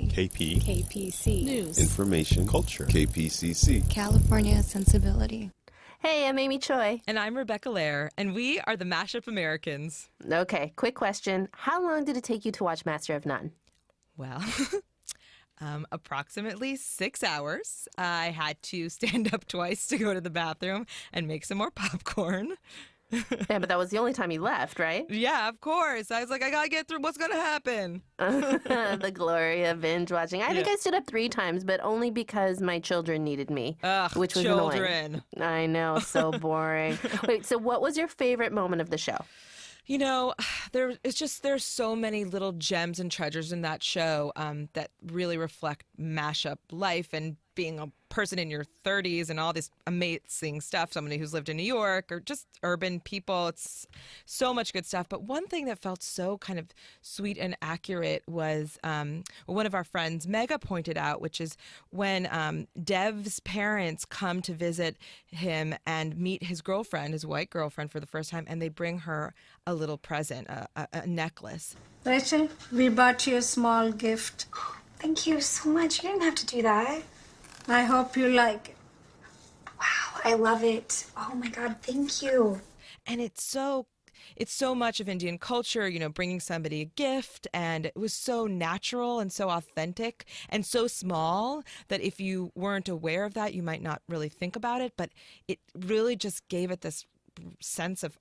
KP. KPC. News. Information. Culture. KPCC. California Sensibility. Hey, I'm Amy Choi. And I'm Rebecca Lehrer, and we are the Mashup Americans. Okay, quick question. How long did it take you to watch Master of None? Well, approximately 6 hours. I had to stand up twice to go to the bathroom and make some more popcorn. Yeah, but that was the only time you left, right? Yeah, of course. I was like, I gotta get through what's gonna happen. The glory of binge watching. I think Yeah. I stood up 3 times, but only because my children needed me, Ugh, which was children. annoying. I know, so boring. Wait, so what was your favorite moment of the show? You know, there's so many little gems and treasures in that show that really reflect mashup life and being a person in your 30s and all this amazing stuff, somebody who's lived in New York or just urban people. It's so much good stuff. But one thing that felt so kind of sweet and accurate was one of our friends, Mega, pointed out, which is when Dev's parents come to visit him and meet his girlfriend, his white girlfriend, for the first time, and they bring her a little present, a necklace. Rachel, we bought you a small gift. Thank you so much. You didn't have to do that. I hope you like it. Wow, I love it. Oh my God, thank you. And it's so much of Indian culture, you know, bringing somebody a gift, and it was so natural and so authentic and so small that if you weren't aware of that, you might not really think about it, but it really just gave it this sense of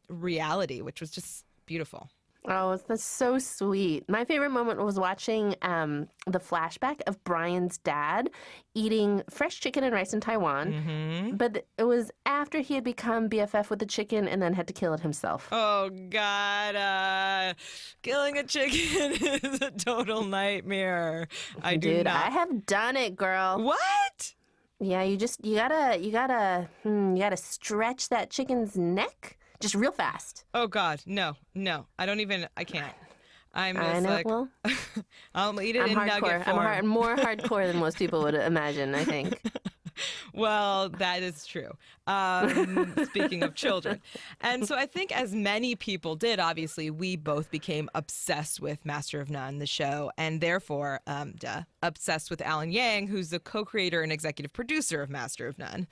reality, which was just beautiful. Oh, that's so sweet. My favorite moment was watching the flashback of Brian's dad eating fresh chicken and rice in Taiwan. Mm-hmm. But it was after he had become BFF with the chicken and then had to kill it himself. Oh, God. Killing a chicken is a total nightmare. I do not. I have done it, girl. What? Yeah, you gotta stretch that chicken's neck just real fast. Oh, God. No. I can't. I'm just I know, like, well, I'll eat it I'm in nugget hardcore. form. I'm more hardcore than most people would imagine, I think. Well, that is true. Speaking of children. And so I think as many people did, obviously, we both became obsessed with Master of None, the show, and therefore obsessed with Alan Yang, who's the co-creator and executive producer of Master of None.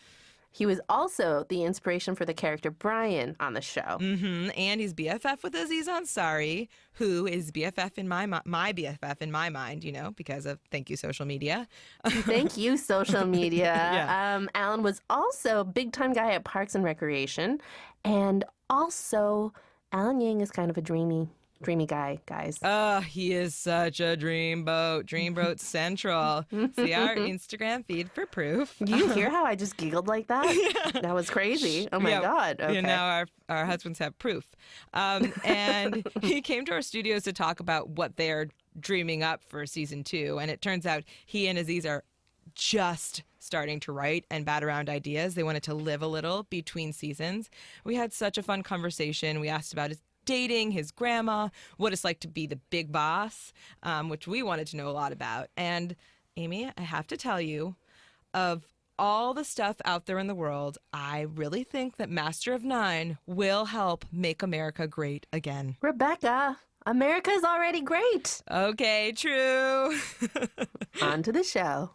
He was also the inspiration for the character Brian on the show. Mm-hmm. And he's BFF with Aziz Ansari, who is BFF in my BFF in my mind, you know, because of thank you, social media. Thank you, social media. Yeah. Alan was also a big-time guy at Parks and Recreation. And also, Alan Yang is kind of a dreamy guy, guys. He is such a dreamboat. Dreamboat Central. See our Instagram feed for proof. Do you hear how I just giggled like that? Yeah. That was crazy. Oh, my God. Okay. Yeah, now our husbands have proof. And he came to our studios to talk about what they're dreaming up for season 2. And it turns out he and Aziz are just starting to write and bat around ideas. They wanted to live a little between seasons. We had such a fun conversation. We asked about his dating, his grandma, what it's like to be the big boss, which we wanted to know a lot about. And Amy, I have to tell you, of all the stuff out there in the world, I really think that Master of None will help make America great again. Rebecca, America's already great. Okay, true. On to the show.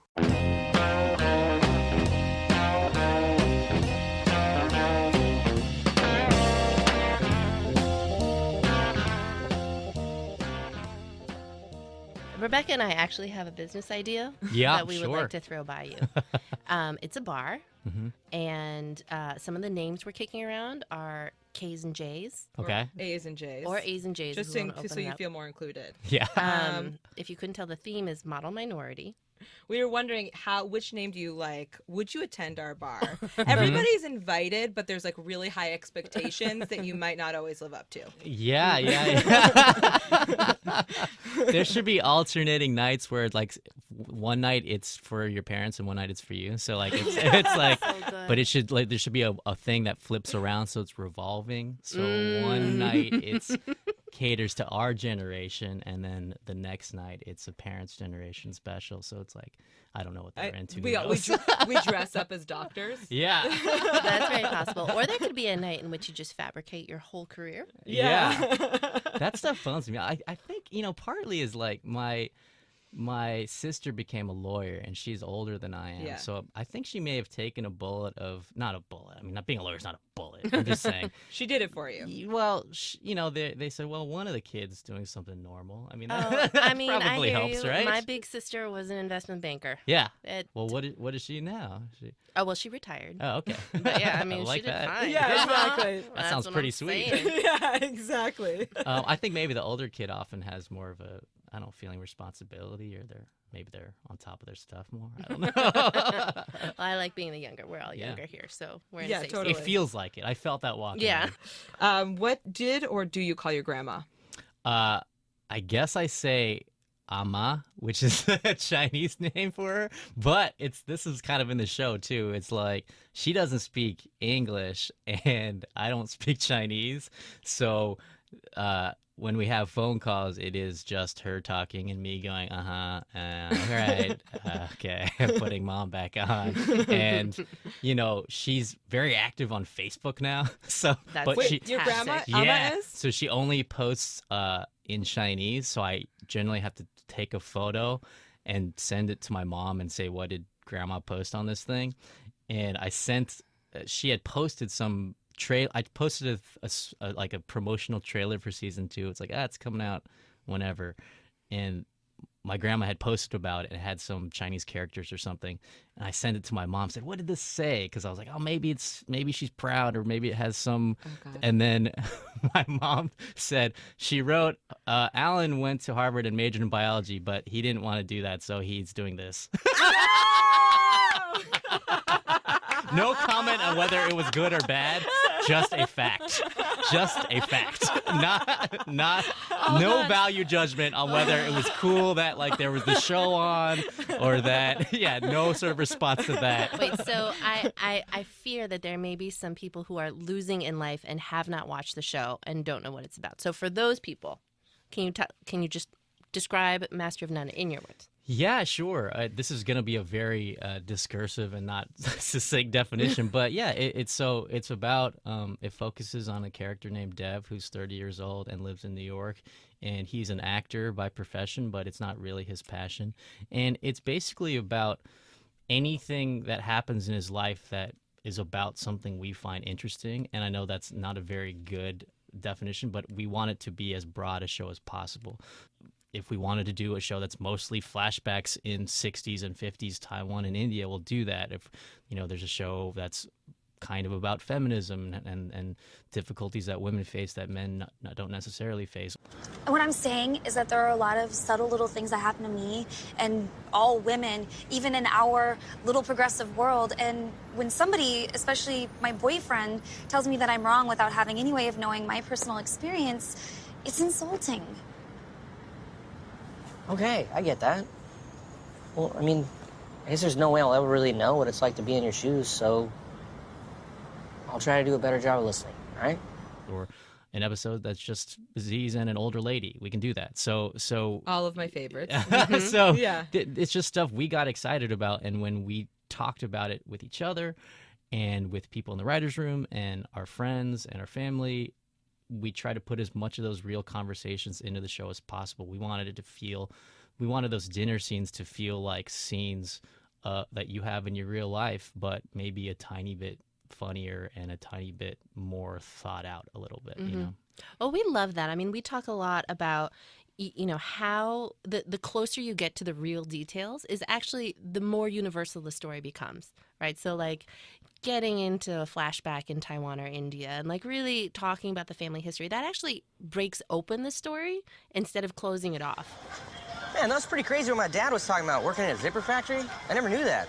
Rebecca and I actually have a business idea that we would like to throw by you. It's a bar, and some of the names we're kicking around are K's and J's. Okay. Or A's and J's. Or A's and J's. Just so you feel more included. Yeah. If you couldn't tell, the theme is model minority. We were wondering which name do you like? Would you attend our bar? Everybody's invited, but there's like really high expectations that you might not always live up to. Yeah. There should be alternating nights where like one night it's for your parents and one night it's for you. So like it's like, So good. but it should like there should be a thing that flips around so it's revolving. So one night it's caters to our generation, and then the next night it's a parents' generation special. So it's like, I don't know what they're into. We dress up as doctors. Yeah. That's very possible. Or there could be a night in which you just fabricate your whole career. Yeah. That stuff phones me. I think, partly is like my sister became a lawyer, and she's older than I am. Yeah. So I think she may have taken not a bullet. I mean, not being a lawyer is not a bullet. I'm just saying. She did it for you. Well, they said, well, one of the kids doing something normal. I mean, I probably hear helps, you. right? My big sister was an investment banker. Yeah. It- Well, what is she now? she retired. Oh, okay. But yeah, I mean, I she like did that. fine. Yeah, exactly. That That's sounds what pretty I'm sweet. saying. Yeah, exactly. I think maybe the older kid often has more of a, I don't know, feeling responsibility, or maybe they're on top of their stuff more. I don't know. Well, I like being the younger. We're all Yeah. younger here, so we're in Yeah, a safe totally. It feels like it. I felt that walking. Yeah. What did or do you call your grandma? I guess I say Ama, which is a Chinese name for her, but this is kind of in the show too. It's like she doesn't speak English and I don't speak Chinese, so when we have phone calls, it is just her talking and me going, all right, okay, putting mom back on. And, she's very active on Facebook now. So, That's but Wait, your grandma Amma is? so she only posts in Chinese. So I generally have to take a photo and send it to my mom and say, what did grandma post on this thing? And she had posted some I posted a promotional trailer for season 2. It's like, it's coming out whenever. And my grandma had posted about it and had some Chinese characters or something. And I sent it to my mom, said, what did this say? Because I was like, maybe she's proud, or maybe it has some. And then my mom said, she wrote, Alan went to Harvard and majored in biology, but he didn't want to do that, so he's doing this. No comment on whether it was good or bad. Just a fact. Just a fact. No value judgment on whether it was cool that there was the show on, or that. Yeah, no sort of response to that. Wait, so I fear that there may be some people who are losing in life and have not watched the show and don't know what it's about. So for those people, can you just describe Master of None in your words? Yeah, sure. This is going to be a very discursive and not succinct definition, but yeah, it focuses on a character named Dev who's 30 years old and lives in New York, and he's an actor by profession, but it's not really his passion. And it's basically about anything that happens in his life that is about something we find interesting. And I know that's not a very good definition, but we want it to be as broad a show as possible. If we wanted to do a show that's mostly flashbacks in 60s and 50s Taiwan and India, we'll do that. If there's a show that's kind of about feminism and difficulties that women face that men don't necessarily face. And what I'm saying is that there are a lot of subtle little things that happen to me and all women, even in our little progressive world. And when somebody, especially my boyfriend, tells me that I'm wrong without having any way of knowing my personal experience, it's insulting. Okay, I get that. Well, I mean, I guess there's no way I'll ever really know what it's like to be in your shoes, so I'll try to do a better job of listening, all right? Or an episode that's just Aziz and an older lady. We can do that. So All of my favorites. so Yeah. It's just stuff we got excited about, and when we talked about it with each other and with people in the writers' room and our friends and our family, we try to put as much of those real conversations into the show as possible. We wanted those dinner scenes to feel like scenes that you have in your real life, but maybe a tiny bit funnier and a tiny bit more thought out a little bit, Well, we love that. I mean, we talk a lot about how the closer you get to the real details is actually the more universal the story becomes, right? So getting into a flashback in Taiwan or India and really talking about the family history, that actually breaks open the story instead of closing it off. Man, that was pretty crazy what my dad was talking about, working in a zipper factory. I never knew that.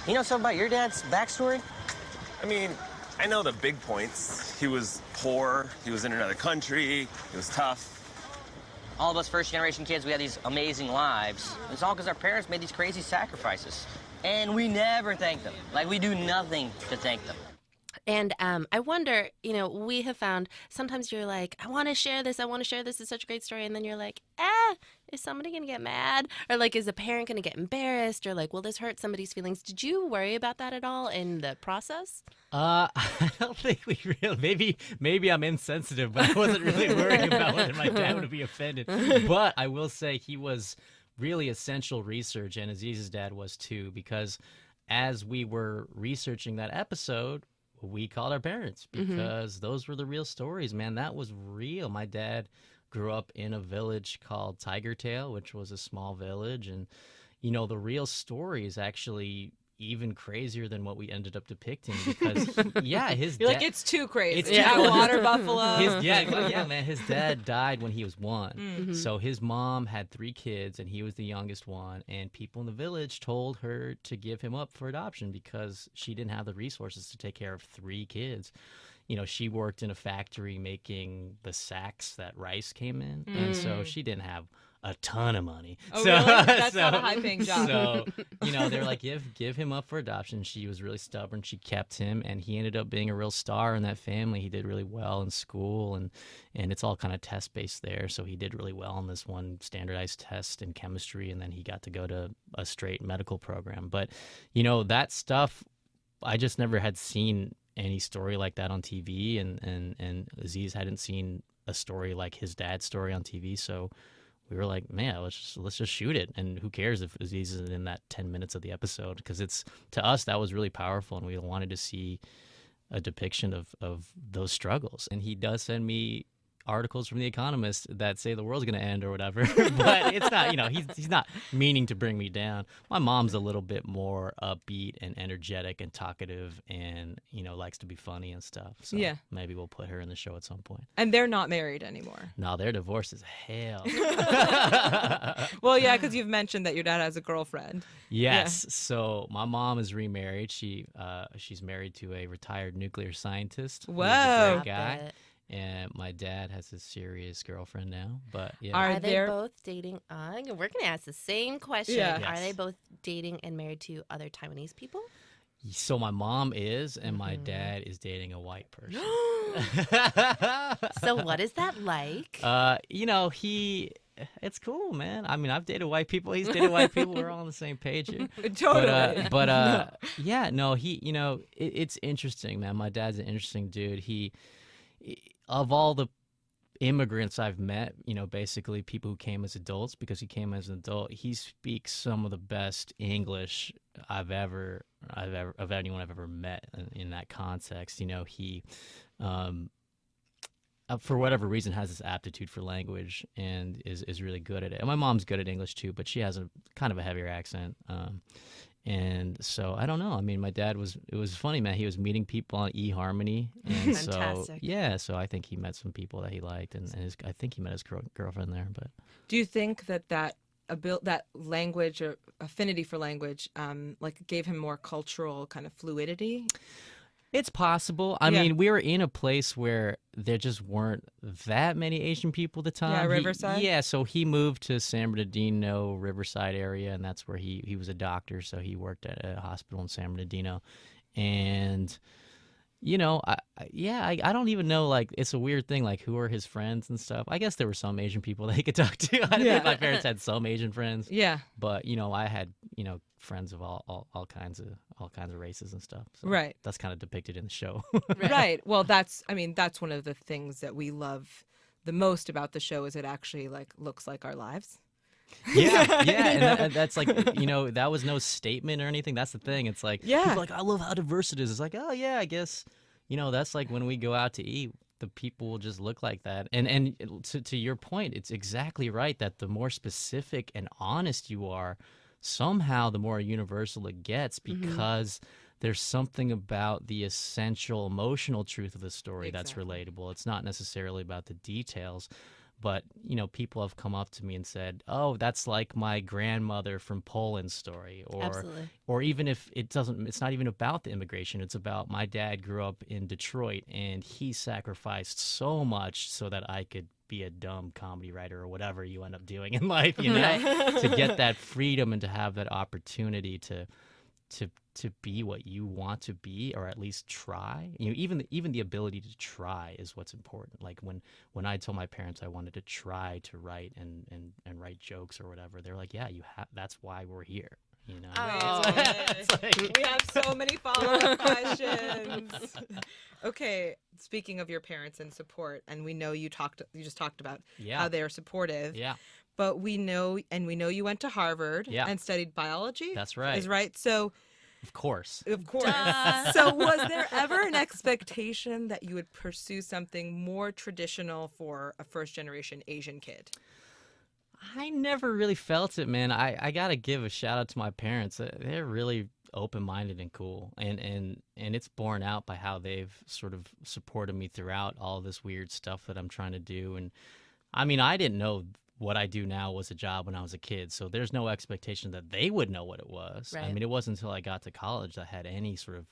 You know something about your dad's backstory? I mean, I know the big points. He was poor, he was in another country, he was tough. All of us first-generation kids, we had these amazing lives. It's all because our parents made these crazy sacrifices. And we never thank them. We do nothing to thank them. And I wonder, we have found sometimes you're like, I want to share this. It's such a great story. And then you're like, is somebody going to get mad? Or is a parent going to get embarrassed? Or will this hurt somebody's feelings? Did you worry about that at all in the process? I don't think we really, maybe I'm insensitive, but I wasn't really worrying about whether my dad would be offended. But I will say he was really essential research, and Aziz's dad was too, because as we were researching that episode, we called our parents because those were the real stories, man. That was real. My dad grew up in a village called Tiger Tail, which was a small village, and the real story is actually even crazier than what we ended up depicting because his You're dad, like, it's too crazy. it's It's too a water buffalo. man, his dad died when he was 1. So his mom had 3 kids and he was the youngest one, and people in the village told her to give him up for adoption because she didn't have the resources to take care of 3 kids. She worked in a factory making the sacks that rice came in, and so she didn't have a ton of money. Oh, really? That's not a high-paying job. So, they're like, give him up for adoption. She was really stubborn. She kept him, and he ended up being a real star in that family. He did really well in school, and it's all kind of test-based there. So he did really well on this one standardized test in chemistry, and then he got to go to a straight medical program. But, that stuff, I just never had seen any story like that on TV, and Aziz hadn't seen a story like his dad's story on TV, so we were like, man, let's just shoot it, and who cares if Aziz isn't in that 10 minutes of the episode, because to us that was really powerful, and we wanted to see a depiction of those struggles. And he does send me articles from The Economist that say the world's going to end or whatever, but it's not, he's not meaning to bring me down. My mom's a little bit more upbeat and energetic and talkative and, likes to be funny and stuff. So maybe we'll put her in the show at some point. And they're not married anymore. No, they're divorced as hell. Well, yeah, because you've mentioned that your dad has a girlfriend. Yes. Yeah. So my mom is remarried. She's married to a retired nuclear scientist. Whoa. Who's a great guy. And my dad has a serious girlfriend now, but yeah. Are they both dating? We're going to ask the same question. Yeah. Are they both dating and married to other Taiwanese people? So my mom is, and my dad is dating a white person. So what is that like? It's cool, man. I mean, I've dated white people. He's dated white people. We're all on the same page here. Totally. It's interesting, man. My dad's an interesting dude. Of all the immigrants I've met, basically people who came as adults, because he came as an adult, he speaks some of the best English of anyone I've ever met in that context. He for whatever reason has this aptitude for language and is really good at it. And my mom's good at English too, but she has a kind of a heavier accent. And so I don't know. I mean, my dad it was funny, man. He was meeting people on eHarmony. And Fantastic. so I think he met some people that he liked, and I think he met his girlfriend there. But do you think that language or affinity for language gave him more cultural kind of fluidity? It's possible. I mean, we were in a place where there just weren't that many Asian people at the time. Yeah, Riverside? So he moved to San Bernardino, Riverside area, and that's where he was a doctor, so he worked at a hospital in San Bernardino. And, I don't even know, it's a weird thing, who are his friends and stuff. I guess there were some Asian people that he could talk to. I think my parents had some Asian friends. Yeah. But, I had, friends of all kinds of races and stuff. So right. That's kind of depicted in the show. Right. Well, that's one of the things that we love the most about the show is it actually looks like our lives. Yeah. And that's that was no statement or anything. That's the thing. It's people are like, I love how diverse it is. It's like, oh yeah, I guess, that's like when we go out to eat, the people will just look like that. And to your point, it's exactly right that the more specific and honest you are, somehow the more universal it gets, because there's something about the essential emotional truth of the story that's relatable. It's not necessarily about the details, but people have come up to me and said, oh, that's like my grandmother from Poland's story, or even if it's not even about the immigration, it's about my dad grew up in Detroit and he sacrificed so much so that I could be a dumb comedy writer or whatever you end up doing in life, to get that freedom and to have that opportunity to be what you want to be, or at least try. Even the ability to try is what's important. Like when I told my parents I wanted to try to write and write jokes or whatever, they're like, yeah, that's why we're here. Oh, we have so many follow-up questions. Okay, speaking of your parents and support, and we know you just talked about how they're supportive. Yeah. but we know you went to Harvard Yeah. and studied biology. That's right. Is right. So, Of course. So was there ever an expectation that you would pursue something more traditional for a first-generation Asian kid? I never really felt it, man. I gotta give a shout out to my parents. They're really open-minded and cool, and it's borne out by how they've sort of supported me throughout all this weird stuff that I'm trying to do. And I mean, I didn't know what I do now was a job when I was a kid, so there's no expectation that they would know what it was. Right. I mean, it wasn't until I got to college that I had any sort of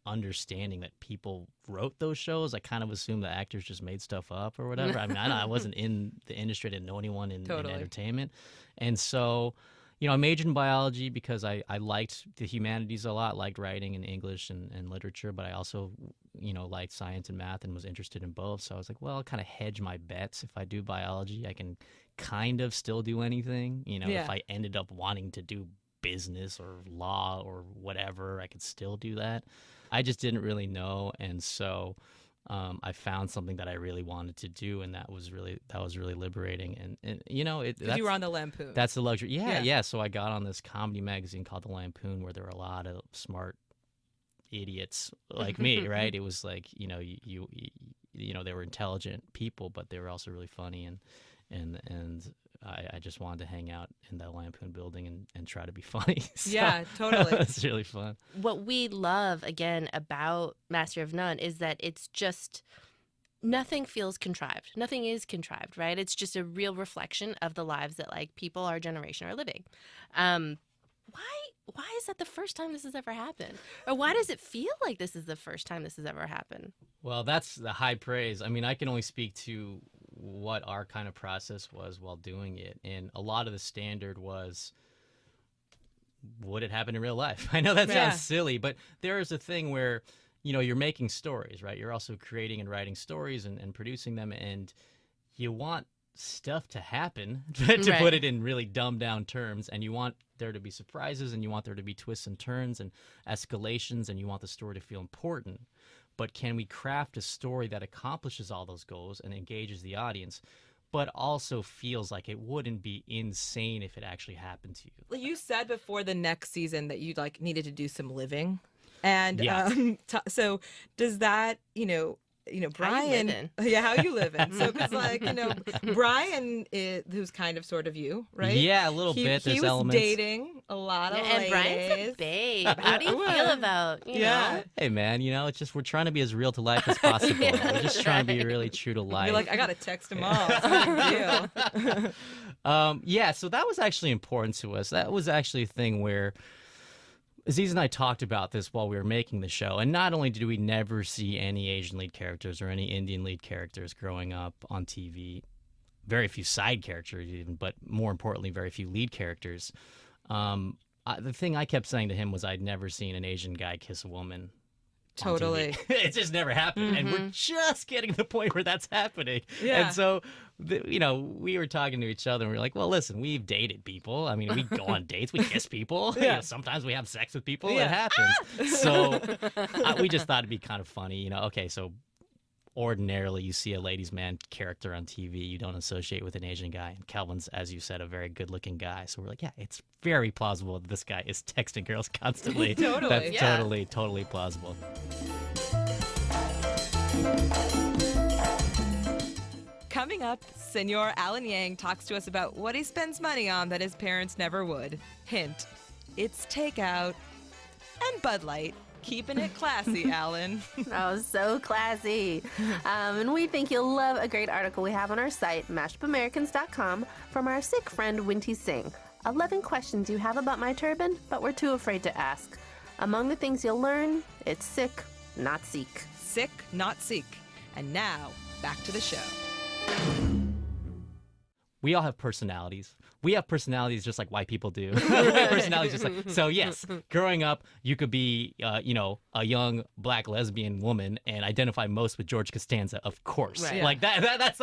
understanding that people wrote those shows. I kind of assumed the actors just made stuff up or whatever. I mean, I wasn't in the industry. I didn't know anyone in entertainment. And so, you know, I majored in biology because I liked the humanities a lot, liked writing and English and literature, but I also, you know, liked science and math and was interested in both. So I was like, well, I'll kind of hedge my bets. If I do biology, I can kind of still do anything. You know, if I ended up wanting to do business or law or whatever, I could still do that. I just didn't really know, and so I found something that I really wanted to do, and that was really liberating. And you know, You were on the Lampoon. That's the luxury. Yeah. So I got on this comedy magazine called the Lampoon, where there were a lot of smart idiots like me, right? It was like, you know, you know, they were intelligent people, but they were also really funny, and I just wanted to hang out in that Lampoon building and try to be funny. So yeah, totally. It's really fun. What we love, again, about Master of None is that it's just nothing feels contrived. Nothing is contrived, right? It's just a real reflection of the lives that, like, people our generation are living. Why is that the first time this has ever happened? Or why does it feel like this is the first time this has ever happened? Well, that's the high praise. I mean, I can only speak to what our kind of process was while doing it. And a lot of the standard was, would it happen in real life? I know that sounds silly, but there is a thing where, you know, you're making stories, right? You're also creating and writing stories and producing them, and you want stuff to happen, to put it in really dumbed down terms, and you want there to be surprises, and you want there to be twists and turns and escalations, and you want the story to feel important. But can we craft a story that accomplishes all those goals and engages the audience, but also feels like it wouldn't be insane if it actually happened to you? You said before the next season that you needed to do some living, and so does that, Brian, how you living? So because Brian is, who's kind of sort of you, right? Yeah, a little bit. There's he was elements. dating a lot of ladies. And Brian's a babe. How do you feel about, you know? Hey, man, it's just we're trying to be as real to life as possible. We're just trying to be really true to life. You're like, I got to text him all. It's no big deal. So that was actually important to us. That was actually a thing where Aziz and I talked about this while we were making the show, and not only did we never see any Asian lead characters or any Indian lead characters growing up on TV, very few side characters even, but more importantly, very few lead characters. The thing I kept saying to him was I'd never seen an Asian guy kiss a woman. Totally. It just never happened, and we're just getting to the point where that's happening. Yeah. And so, we were talking to each other, and we were like, well, listen, we've dated people. I mean, we go on dates, we kiss people. Sometimes we have sex with people. It happens. So we just thought it'd be kind of funny. Okay, so ordinarily you see a ladies' man character on TV, you don't associate with an Asian guy. And Calvin's, as you said, a very good-looking guy. So we're like, yeah, it's very plausible that this guy is texting girls constantly. Totally. That's totally plausible. Coming up, Senor Alan Yang talks to us about what he spends money on that his parents never would. Hint, it's takeout and Bud Light. Keeping it classy, Alan. Oh, so classy. And we think you'll love a great article we have on our site, mashupamericans.com, from our Sikh friend Winty Singh. 11 questions you have about my turban, but we're too afraid to ask. Among the things you'll learn, it's Sikh, not Sikh. Sikh, not Sikh. And now, back to the show. We all have personalities. We have personalities just like white people do. We have personalities just like... So yes, growing up, you could be, a young black lesbian woman and identify most with George Costanza, of course. Right. Like that's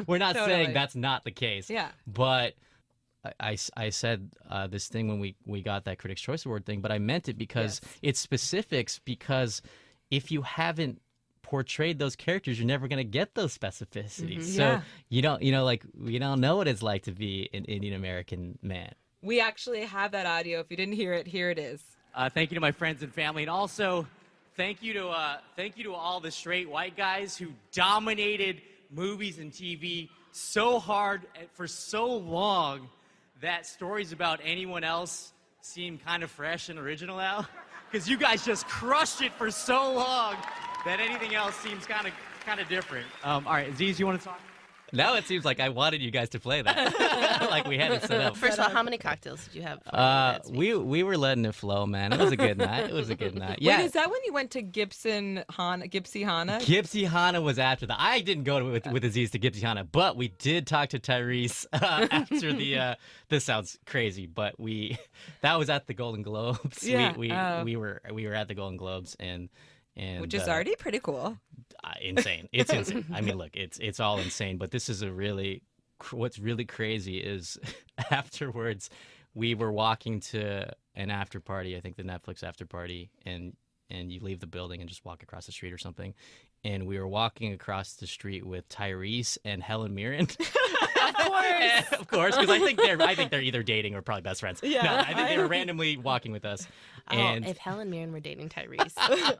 we're not saying that's not the case. Yeah. But I said this thing when we got that Critics' Choice Award thing, but I meant it because it's specifics, because if you haven't portrayed those characters, you're never going to get those specificities. Mm-hmm. So Yeah. you don't, like, we don't know what it's like to be an Indian American man. We actually have that audio. If you didn't hear it, here it is. Thank you to my friends and family, and also thank you to all the straight white guys who dominated movies and TV so hard for so long that stories about anyone else seem kind of fresh and original now. Because you guys just crushed it for so long that anything else seems kind of different. All right, Aziz, you want to talk? Now it seems like I wanted you guys to play that. Like we had it set up. First of all, how many cocktails did you have? We were letting it flow, man. It was a good night. It was a good night. Yeah. Wait, is that when you went to Gipsy Hana? Gipsy Hana was after that. I didn't go with Aziz to Gipsy Hana, but we did talk to Tyrese after the. This sounds crazy, but that was at the Golden Globes. Yeah. We were at the Golden Globes and which is already pretty cool. Insane. It's insane. I mean, look, it's all insane. But this is what's really crazy is afterwards, we were walking to an after party. I think the Netflix after party, and you leave the building and just walk across the street or something. And we were walking across the street with Tyrese and Helen Mirren. Of course, because I think they're either dating or probably best friends. Yeah, no, I think they were randomly walking with us. And if Helen Mirren were dating Tyrese,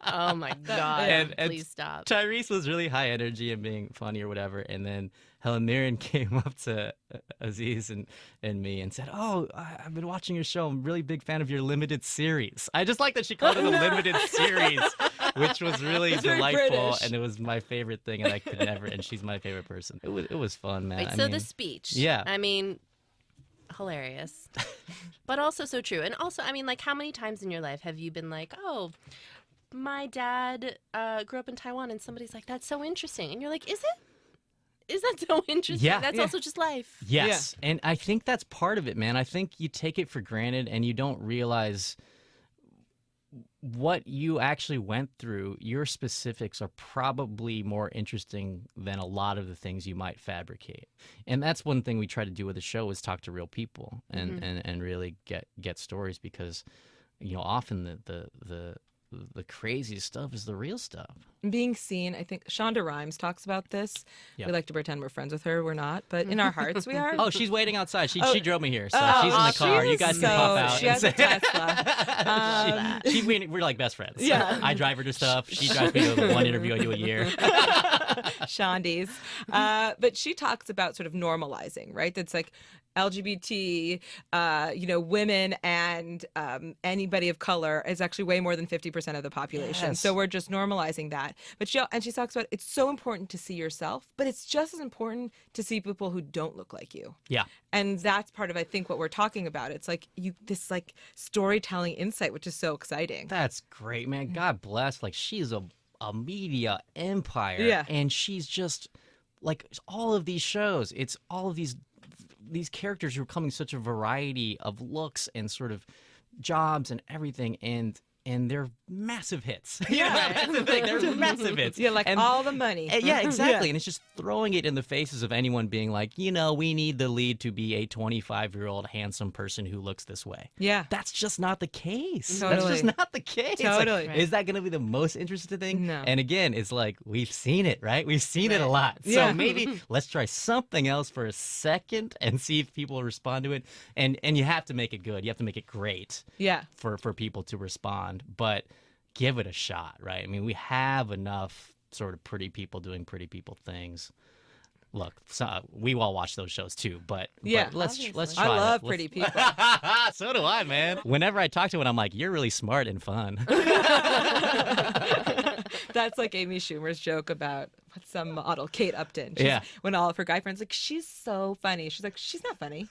oh my God, and please stop. Tyrese was really high energy and being funny or whatever, and then Helen Mirren came up to Aziz and me and said, "Oh, I've been watching your show. I'm a really big fan of your limited series." I just like that she called it a limited series, which was really delightful, and it was my favorite thing, and I could never. And she's my favorite person. It was fun, man. Right, so the speech, yeah, I mean, hilarious, but also so true. And also, I mean, like, how many times in your life have you been like, "Oh, my dad grew up in Taiwan," and somebody's like, "That's so interesting," and you're like, "Is it? Is that so interesting?" Yeah. That's also just life. Yes. Yeah. And I think that's part of it, man. I think you take it for granted and you don't realize what you actually went through. Your specifics are probably more interesting than a lot of the things you might fabricate. And that's one thing we try to do with the show is talk to real people and really get stories, because, often the craziest stuff is the real stuff. Being seen, I think Shonda Rhimes talks about this. Yeah. We like to pretend we're friends with her. We're not, but in our hearts we are. Oh, she's waiting outside. She drove me here, so she's in the she car. You is guys can pop out. She has a Tesla. We're like best friends. Yeah. I drive her to stuff. She drives me to the one interview I do a year. Shondies. But she talks about sort of normalizing, right? That's like LGBT, women and anybody of color is actually way more than 50% of the population. Yes. So we're just normalizing that. But she talks about it's so important to see yourself, but it's just as important to see people who don't look like you. Yeah. And that's part of, I think, what we're talking about. It's like this like storytelling insight, which is so exciting. That's great, man. God bless. Like, she's a media empire. Yeah. And she's just like all of these shows. It's all of these characters who are coming such a variety of looks and sort of jobs and everything, and they're massive hits. Yeah. That's the thing. They're massive hits. Yeah, like all the money. Yeah, exactly. Yeah. And it's just throwing it in the faces of anyone being like, we need the lead to be a 25-year-old handsome person who looks this way. Yeah. That's just not the case. Totally. That's just not the case. Totally. Like, is that going to be the most interesting thing? No. And again, it's like, we've seen it, right? We've seen it a lot. So Yeah. maybe let's try something else for a second and see if people respond to it. And you have to make it good. You have to make it great. Yeah. For people to respond. But give it a shot, right? I mean, we have enough sort of pretty people doing pretty people things. Look, we all watch those shows too, but let's try it. I love pretty people. So do I, man. Whenever I talk to one, I'm like, you're really smart and fun. That's like Amy Schumer's joke about some model, Kate Upton. Yeah. When all of her guy friends like, she's so funny. She's like, she's not funny.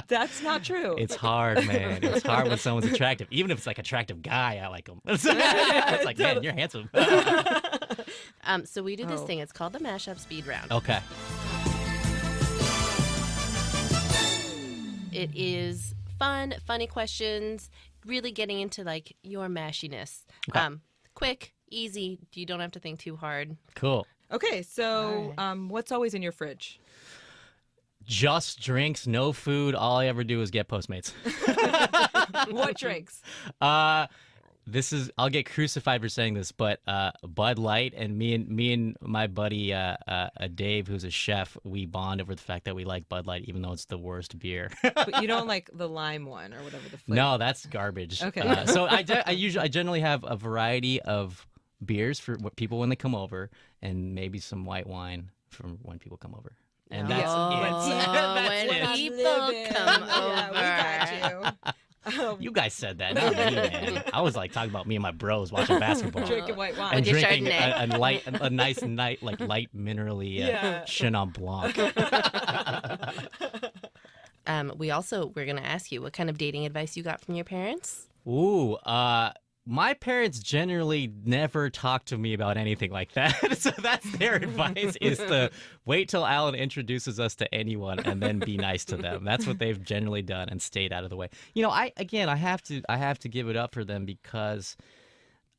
That's not true. It's hard, man. It's hard when someone's attractive. Even if it's like attractive guy, I like him. It's like, man, you're handsome. So we do this thing. It's called the Mashup Speed Round. Okay. It is fun, funny questions, really getting into like your mashiness. Okay. Quick, easy. You don't have to think too hard. Cool. Okay, so what's always in your fridge? Just drinks, no food. All I ever do is get Postmates. What drinks? I'll get crucified for saying this, but Bud Light and me and my buddy Dave, who's a chef, we bond over the fact that we like Bud Light, even though it's the worst beer. But you don't like the lime one or whatever the flavor. No, that's garbage. Okay. So I generally have a variety of beers for people when they come over, and maybe some white wine from when people come over. And that's it. When people come over. Yeah, we got you. You guys said that, not me, man. I was like talking about me and my bros watching basketball. Drinking white wine. And With your drinking Chardonnay. a nice light minerally Chenin Blanc. We're going to ask you what kind of dating advice you got from your parents. Ooh, my parents generally never talk to me about anything like that. So that's their advice, is to wait till Alan introduces us to anyone and then be nice to them. That's what they've generally done and stayed out of the way. You know, I have to give it up for them, because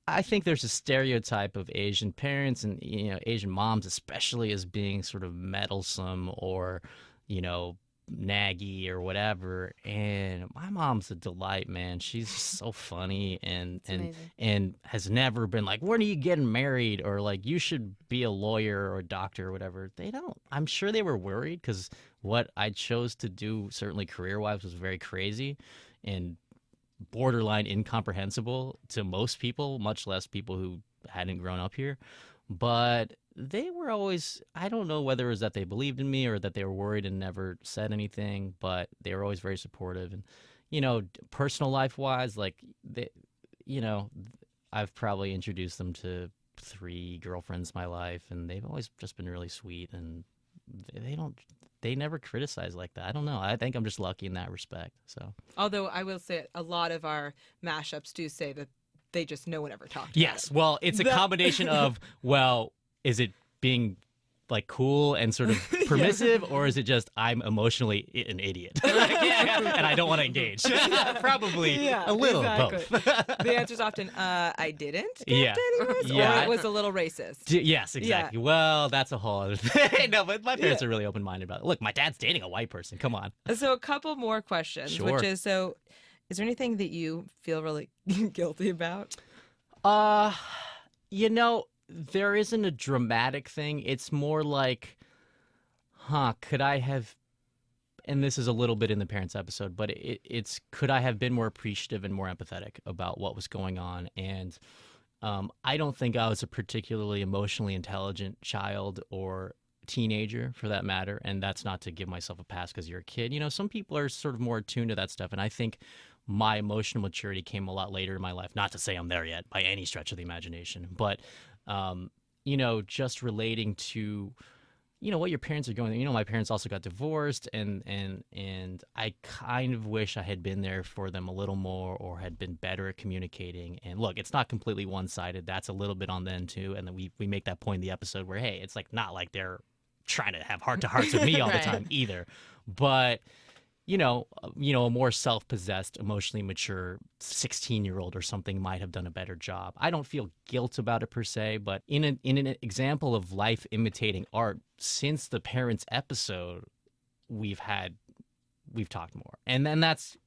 I think there's a stereotype of Asian parents and, you know, Asian moms especially, as being sort of meddlesome or, you know, naggy or whatever. And my mom's a delight, man. She's so funny and has never been like, when are you getting married, or like, you should be a lawyer or a doctor or whatever. They don't. I'm sure they were worried, because what I chose to do, certainly career-wise, was very crazy and borderline incomprehensible to most people, much less people who hadn't grown up here. But they were always, I don't know whether it was that they believed in me or that they were worried and never said anything, but they were always very supportive. And, you know, personal life-wise, like, you know, I've probably introduced them to 3 girlfriends in my life, and they've always just been really sweet, and they never criticize like that. I don't know. I think I'm just lucky in that respect. So, although I will say a lot of our mashups do say that they just no one ever talked about yes, well, it's a combination of, well, is it being like cool and sort of permissive, or is it just I'm emotionally an idiot and I don't want to engage? Probably a little of both. The answer's often, I didn't get dating advice, Yeah. or it was a little racist. Yes, exactly. Well, that's a whole other thing. No, but my parents are really open-minded about it. Look, my dad's dating a white person. Come on. So a couple more questions, Sure. which is, so is there anything that you feel really guilty about? You know, there isn't a dramatic thing. It's more like, could I have, and this is a little bit in the parents episode, but it's could I have been more appreciative and more empathetic about what was going on? And I don't think I was a particularly emotionally intelligent child or teenager, for that matter. And that's not to give myself a pass because you're a kid. You know, some people are sort of more attuned to that stuff. And I think my emotional maturity came a lot later in my life. Not to say I'm there yet by any stretch of the imagination, but you know, just relating to, you know, what your parents are going through. You know, my parents also got divorced, and I kind of wish I had been there for them a little more, or had been better at communicating. And look, it's not completely one-sided. That's a little bit on them too. And then we make that point in the episode where, hey, it's like not like they're trying to have heart-to-hearts with me all the time either. But you know, a more self-possessed, emotionally mature 16-year-old or something might have done a better job. I don't feel guilt about it per se, but in an example of life imitating art, since the parents episode, we've talked more, and then that's,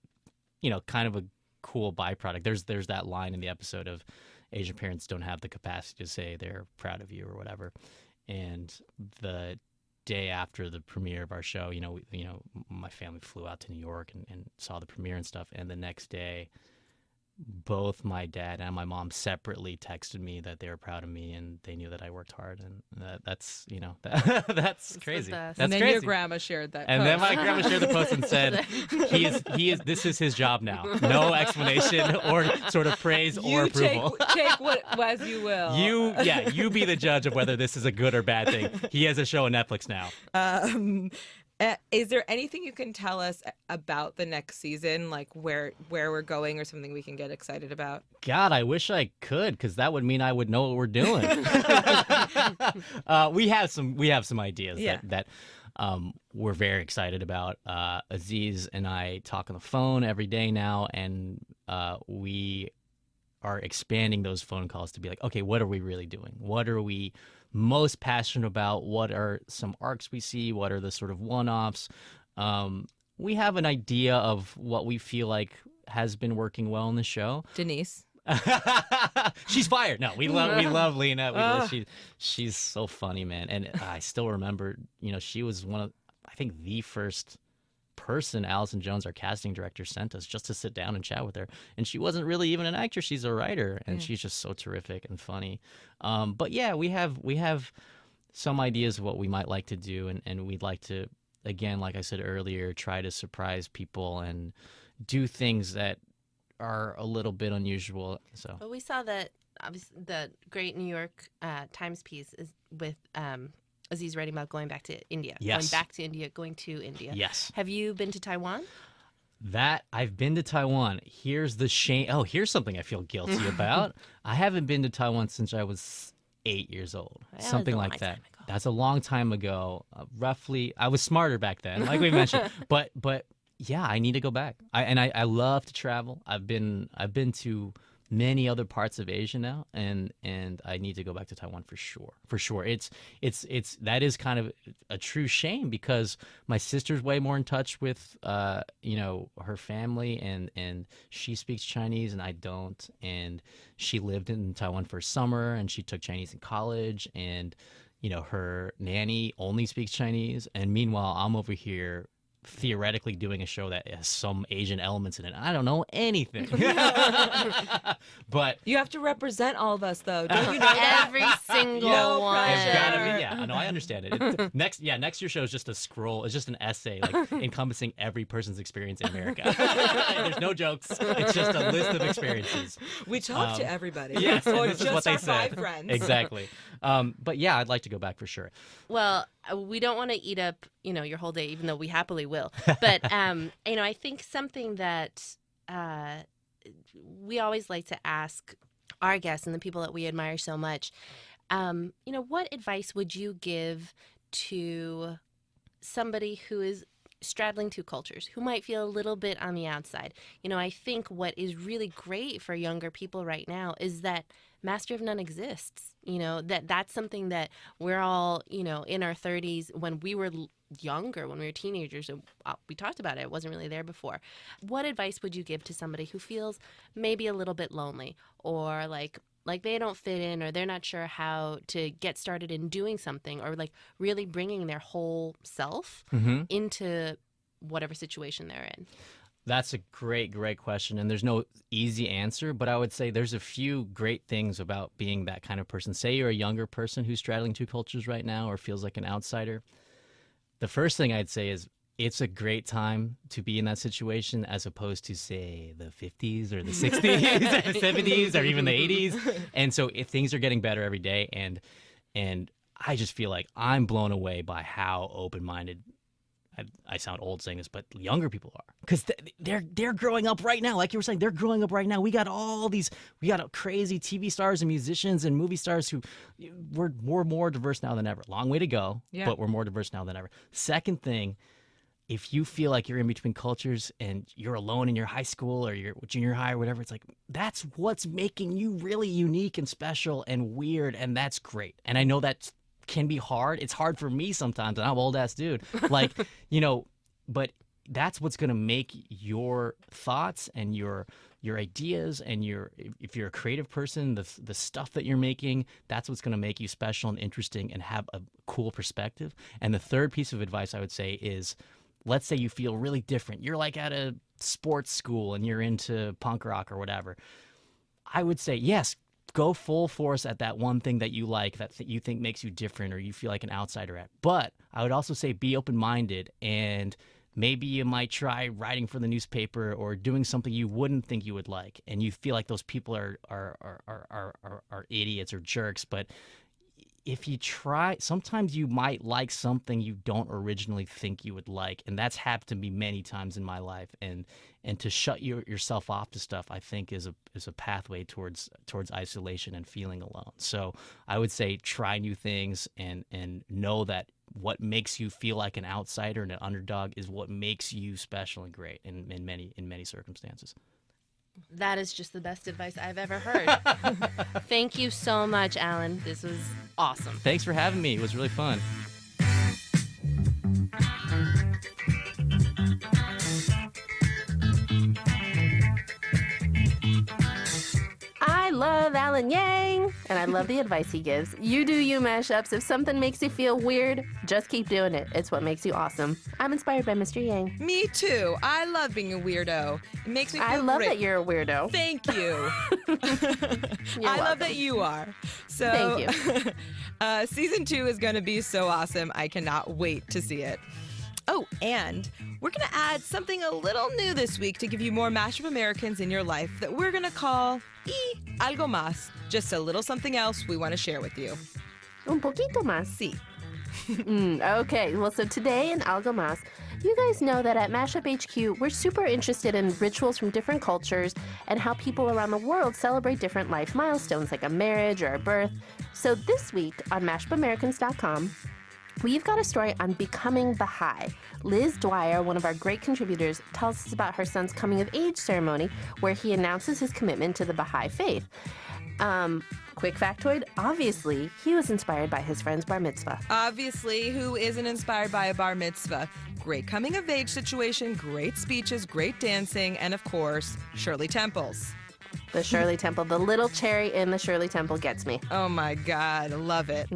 you know, kind of a cool byproduct. There's that line in the episode of Asian parents don't have the capacity to say they're proud of you or whatever, and the day after the premiere of our show, you know, my family flew out to New York and saw the premiere and stuff. And the next day, both my dad and my mom separately texted me that they were proud of me and they knew that I worked hard. And that's, you know, that's crazy. That's and then crazy. your grandma shared that. And post. then my grandma shared the post and said, this is his job now. No explanation or sort of praise or approval. Take what as you will. You be the judge of whether this is a good or bad thing. He has a show on Netflix now. Is there anything you can tell us about the next season, like where we're going, or something we can get excited about? God, I wish I could, because that would mean I would know what we're doing. We have some ideas that we're very excited about. Aziz and I talk on the phone every day now, and we are expanding those phone calls to be like, okay, what are we really doing? What are we most passionate about? What are some arcs we see? What are the sort of one-offs? We have an idea of what we feel like has been working well in the show. Denise. She's fired. No, we love Lena. She's so funny, man. And I still remember, she was one of, I think, the first person Allison Jones, our casting director, sent us just to sit down and chat with her. And she wasn't really even an actress. She's a writer, and she's just so terrific and funny. But yeah, we have some ideas of what we might like to do, and we'd like to, again, like I said earlier, try to surprise people and do things that are a little bit unusual. So, Well, we saw that obviously the great New York Times piece is with Aziz writing about going back to India. Yes. Going back to India, going to India. Yes. Have you been to Taiwan? That I've been to Taiwan. Here's the shame. Oh, here's something I feel guilty about. I haven't been to Taiwan since I was 8 years old. That Something was a like long that. time ago. That's a long time ago. Roughly, I was smarter back then, like we mentioned. But yeah, I need to go back. I love to travel. I've been to many other parts of Asia now, and I need to go back to Taiwan for sure. For sure. It's that is kind of a true shame because my sister's way more in touch with her family, and she speaks Chinese and I don't, and she lived in Taiwan for summer and she took Chinese in college, and her nanny only speaks Chinese, and meanwhile I'm over here theoretically doing a show that has some Asian elements in it. I don't know anything. But You have to represent all of us, though. Don't you know that? Every single one. it's gotta be, yeah. No, I understand it. Next year's show is just a scroll. It's just an essay, like encompassing every person's experience in America. There's no jokes. It's just a list of experiences. We talk to everybody. Yes, or and this just is what they our said. 5 friends. Exactly. But yeah, I'd like to go back for sure. Well, we don't want to eat up, your whole day, even though we happily will. But, I think something that we always like to ask our guests and the people that we admire so much, what advice would you give to somebody who is straddling 2 cultures, who might feel a little bit on the outside? I think what is really great for younger people right now is that master of none exists. That's something that we're all, in our 30s. When we were younger, when we were teenagers, we talked about it. It wasn't really there before. What advice would you give to somebody who feels maybe a little bit lonely, or like they don't fit in, or they're not sure how to get started in doing something, or like really bringing their whole self into whatever situation they're in? That's a great question, and there's no easy answer, but I would say there's a few great things about being that kind of person. Say you're a younger person who's straddling 2 cultures right now or feels like an outsider. The first thing I'd say is it's a great time to be in that situation as opposed to, say, the 50s or the 60s or the 70s or even the 80s. And so if things are getting better every day, and I just feel like I'm blown away by how open-minded, I sound old saying this, but younger people are, because they're growing up right now. Like you were saying, they're growing up right now. We got crazy TV stars and musicians and movie stars who we're more diverse now than ever. Long way to go, but we're more diverse now than ever. Second thing, if you feel like you're in between cultures and you're alone in your high school or your junior high or whatever, it's like, that's what's making you really unique and special and weird, and that's great. And I know that can be hard. It's hard for me sometimes, and I'm an old ass dude. Like, but that's what's gonna make your thoughts and your ideas and if you're a creative person, the stuff that you're making, that's what's gonna make you special and interesting and have a cool perspective. And the third piece of advice I would say is, let's say you feel really different. You're like at a sports school and you're into punk rock or whatever. I would say, yes, go full force at that one thing that you like, that you think makes you different or you feel like an outsider at. But I would also say be open-minded, and maybe you might try writing for the newspaper or doing something you wouldn't think you would like, and you feel like those people are idiots or jerks. But if you try, sometimes you might like something you don't originally think you would like, and that's happened to me many times in my life. And to shut yourself off to stuff, I think is a pathway towards isolation and feeling alone. So I would say try new things and know that what makes you feel like an outsider and an underdog is what makes you special and great in many circumstances. That is just the best advice I've ever heard. Thank you so much, Alan. This was awesome. Thanks for having me. It was really fun. love Alan Yang, and I love the advice he gives. You do you, Mashups. If something makes you feel weird, just keep doing it. It's what makes you awesome. I'm inspired by Mr. Yang. Me too. I love being a weirdo. It makes me feel I love great. that you're a weirdo. Thank you. I love that you are. So, Thank you. Season 2 is going to be so awesome. I cannot wait to see it. Oh, and we're going to add something a little new this week to give you more Mashup Americans in your life that we're going to call algo más. Just a little something else we want to share with you. Un poquito más. Sí. Okay, well, so today in Algo Más, you guys know that at Mashup HQ, we're super interested in rituals from different cultures and how people around the world celebrate different life milestones like a marriage or a birth. So this week on MashupAmericans.com, we've got a story on becoming Baha'i. Liz Dwyer, one of our great contributors, tells us about her son's coming of age ceremony where he announces his commitment to the Baha'i faith. Quick factoid, obviously, he was inspired by his friend's bar mitzvah. Obviously, who isn't inspired by a bar mitzvah? Great coming of age situation, great speeches, great dancing, and of course, Shirley Temples. The Shirley Temple, the little cherry in the Shirley Temple gets me. Oh my God, love it.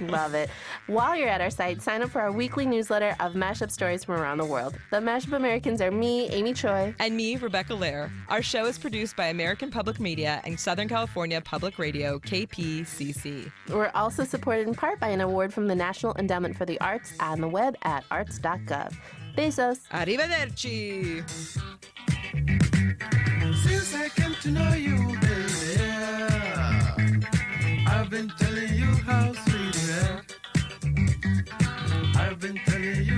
Love it. While you're at our site, sign up for our weekly newsletter of mashup stories from around the world. The Mashup Americans are me, Amy Choi. And me, Rebecca Lehrer. Our show is produced by American Public Media and Southern California Public Radio, KPCC. We're also supported in part by an award from the National Endowment for the Arts and the web at arts.gov. Besos. Arrivederci. Since I came to know you, baby, I've been telling you how sweet you are. I've been telling you